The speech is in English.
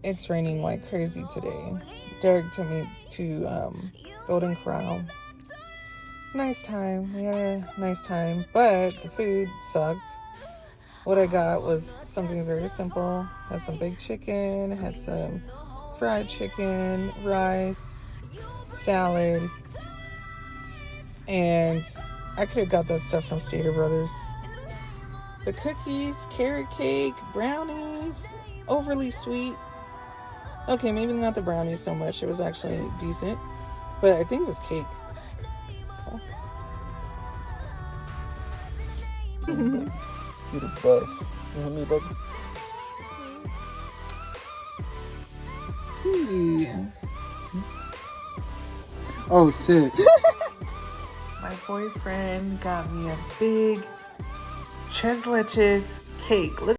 It's raining like crazy today. Derek took me to Golden Corral. Nice time. We had a nice time, but the food sucked. What I got was something very simple. Had some baked chicken, had some fried chicken, rice, salad, and I could have got that stuff from Stater Brothers. The cookies, carrot cake, brownies, overly sweet. Okay, maybe not the brownies so much. It was actually decent, but I think it was cake. You the best. You hear me, baby? Yeah. Oh, shit. My boyfriend got me a big tres leches cake. Look